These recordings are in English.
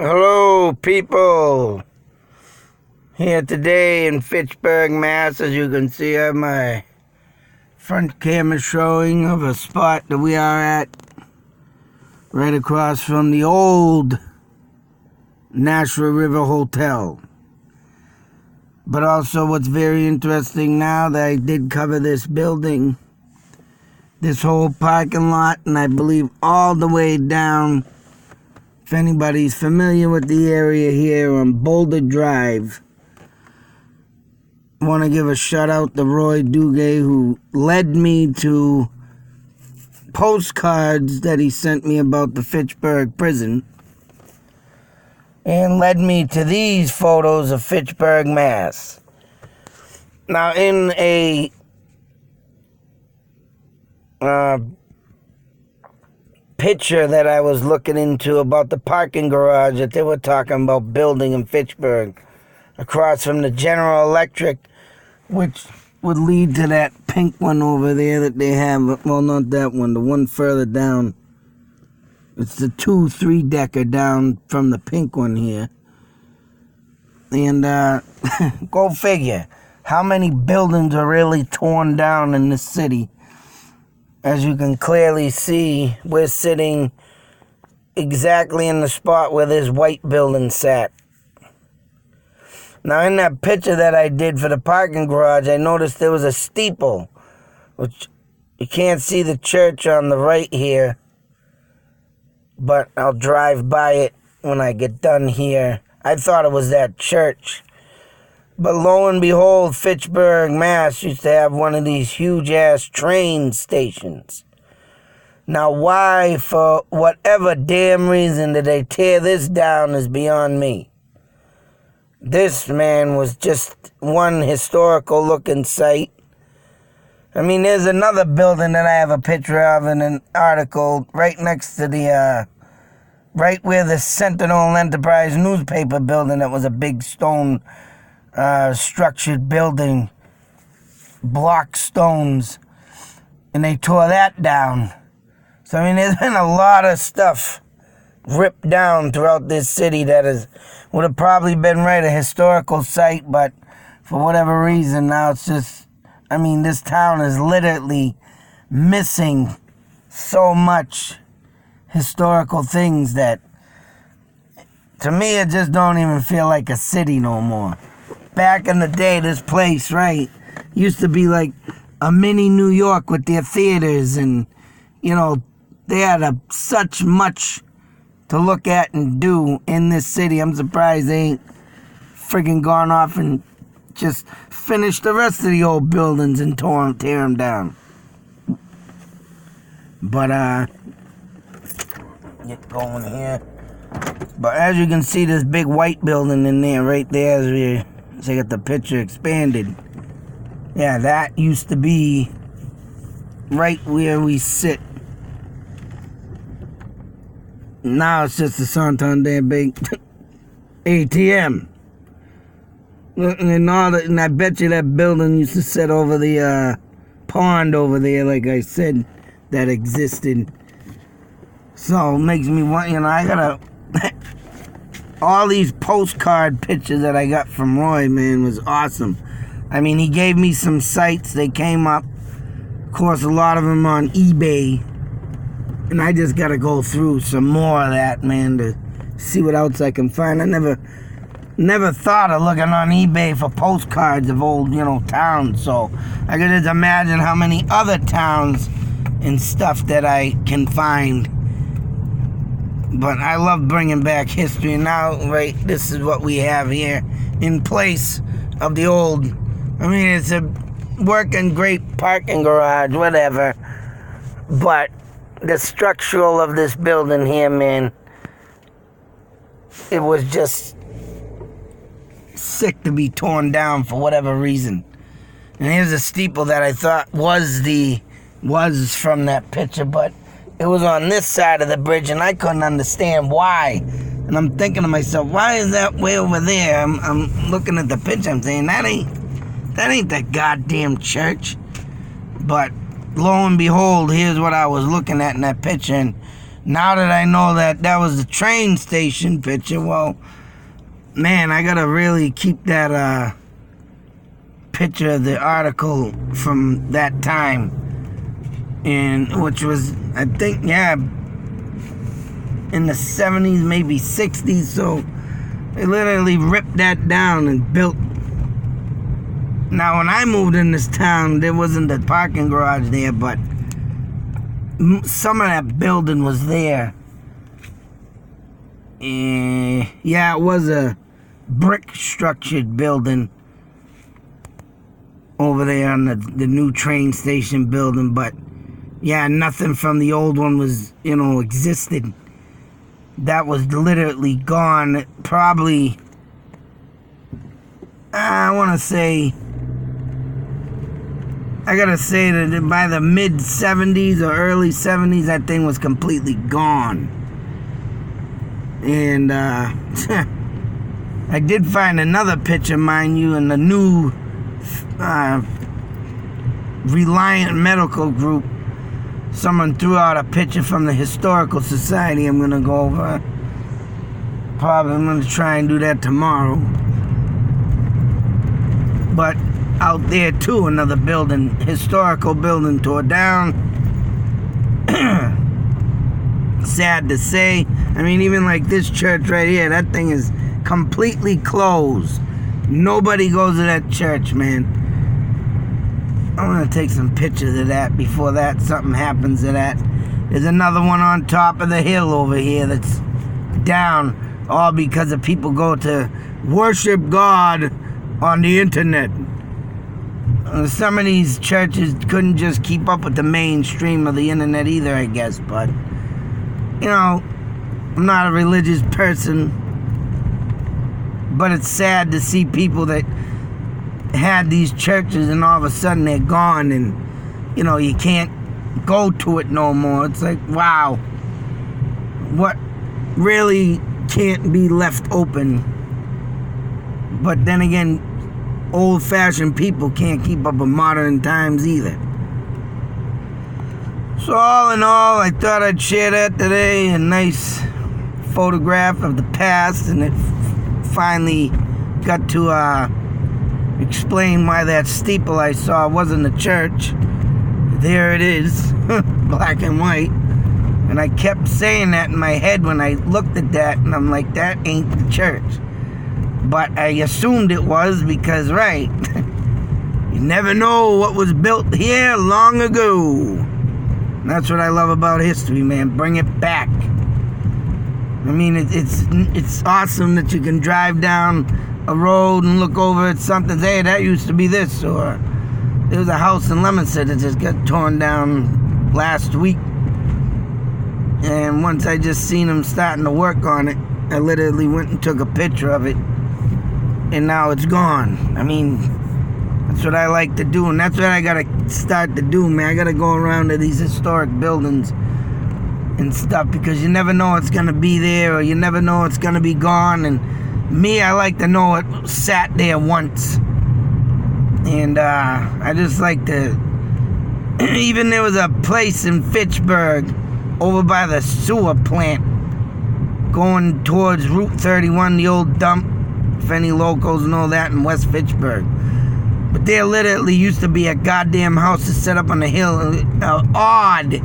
Hello, people. Here today in Fitchburg, Mass. As you can see, I have my front camera showing of a spot that we are at right across from the old Nashua River Hotel. But also what's very interesting now that I did cover this building, this whole parking lot, and I believe all the way down, if anybody's familiar with the area here on Boulder Drive, I want to give a shout out to Roy Duguay, who led me to postcards that he sent me about the Fitchburg prison, and led me to these photos of Fitchburg, Mass. Now, in a picture that I was looking into about the parking garage that they were talking about building in Fitchburg, across from the General Electric, which would lead to that pink one over there that they have. Well, not that one, the one further down. It's the 2-3-decker down from the pink one here. And go figure, how many buildings are really torn down in this city? As you can clearly see, we're sitting exactly in the spot where this white building sat. Now, in that picture that I did for the parking garage, I noticed there was a steeple, which you can't see the church on the right here, but I'll drive by it when I get done here. I thought it was that church. But lo and behold, Fitchburg, Mass. used to have one of these huge-ass train stations. Now, why, for whatever damn reason, did they tear this down is beyond me. This, man, was just one historical-looking site. I mean, there's another building that I have a picture of in an article right next to the, right where the Sentinel Enterprise newspaper building that was a big stone structured building, block stones, and they tore that down. So, I mean, there's been a lot of stuff ripped down throughout this city that would have probably been a historical site, but for whatever reason, now it's just, I mean, this town is literally missing so much historical things that, to me, it just don't even feel like a city no more. Back in the day, this place, used to be like a mini New York with their theaters, and, you know, they had such much to look at and do in this city. I'm surprised they ain't friggin' gone off and just finished the rest of the old buildings and tear them down. But, get going here. But as you can see, this big white building in there, right there, as I got the picture expanded. Yeah, that used to be right where we sit. Now it's just a Santander Bank ATM. And I bet you that building used to sit over the pond over there, like I said, that existed. So it makes me want, I gotta... all these postcard pictures that I got from Roy, man, was awesome. I mean, he gave me some sites. They came up. Of course, a lot of them on eBay. And I just got to go through some more of that, man, to see what else I can find. I never thought of looking on eBay for postcards of old, towns. So I can just imagine how many other towns and stuff that I can find. But I love bringing back history. Now, this is what we have here in place of the old. I mean, it's a working great parking garage, whatever. But the structural of this building here, man, it was just sick to be torn down for whatever reason. And here's a steeple that I thought was from that picture, but it was on this side of the bridge, and I couldn't understand why. And I'm thinking to myself, why is that way over there? I'm looking at the picture, I'm saying, that ain't the goddamn church. But lo and behold, here's what I was looking at in that picture, and Now that I know that that was the train station picture, well, man, I gotta really keep that picture of the article from that time, and which was, I think, yeah, in the 70s, maybe 60s. So they literally ripped that down and built. Now, when I moved in this town, there wasn't a parking garage there, but some of that building was there. And yeah, it was a brick structured building over there on the new train station building, but yeah, nothing from the old one was, existed. That was literally gone. Probably, I gotta say that by the mid 70s or early 70s, that thing was completely gone. And I did find another picture, mind you, in the new Reliant Medical Group. Someone threw out a picture from the Historical Society. I'm gonna go over. Probably I'm gonna try and do that tomorrow. But out there too, another building, historical building, tore down. Sad to say. I mean, even like this church right here, that thing is completely closed. Nobody goes to that church, man. I'm gonna take some pictures of that before something happens to that. There's another one on top of the hill over here that's down, all because of people go to worship God on the internet. Some of these churches couldn't just keep up with the mainstream of the internet either, I guess. But, I'm not a religious person. But it's sad to see people that had these churches and all of a sudden they're gone and, you can't go to it no more. It's like, wow. What really can't be left open? But then again, old-fashioned people can't keep up with modern times either. So all in all, I thought I'd share that today. A nice photograph of the past, and it finally got to explain why that steeple I saw wasn't a church. There it is, black and white. And I kept saying that in my head when I looked at that, and I'm like, that ain't the church. But I assumed it was because, right, you never know what was built here long ago. And that's what I love about history, man. Bring it back. I mean, it's awesome that you can drive down a road and look over at something. Hey, that used to be this. Or there was a house in Leominster that just got torn down last week. And once I just seen them starting to work on it, I literally went and took a picture of it. And now it's gone. I mean, that's what I like to do, and that's what I gotta start to do, man. I gotta go around to these historic buildings and stuff, because you never know what's gonna be there, or you never know what's gonna be gone. And me, I like to know it sat there once. And I just like to, even there was a place in Fitchburg over by the sewer plant going towards Route 31, the old dump. If any locals know that, in West Fitchburg. But there literally used to be a goddamn house that's set up on the hill. Odd,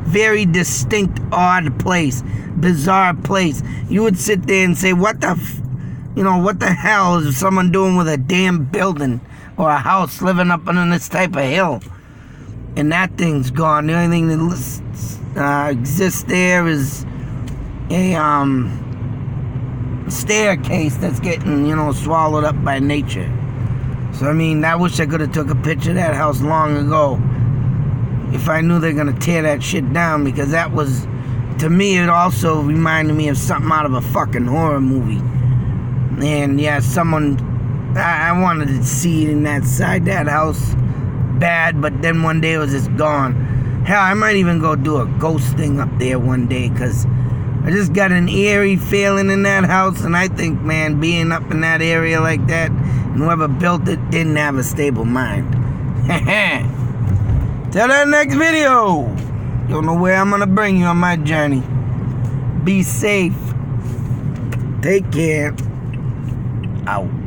very distinct, odd place. Bizarre place. You would sit there and say, what the hell is someone doing with a damn building or a house living up on this type of hill? And that thing's gone. The only thing that exists there is a staircase that's getting, swallowed up by nature. So, I mean, I wish I could have took a picture of that house long ago if I knew they're going to tear that shit down, because that was, to me, it also reminded me of something out of a fucking horror movie. And, yeah, I wanted to see it inside that house bad, but then one day it was just gone. Hell, I might even go do a ghost thing up there one day, because I just got an eerie feeling in that house, and I think, man, being up in that area like that, and whoever built it didn't have a stable mind. Till that next video, you'll know where I'm gonna bring you on my journey. Be safe. Take care. Out.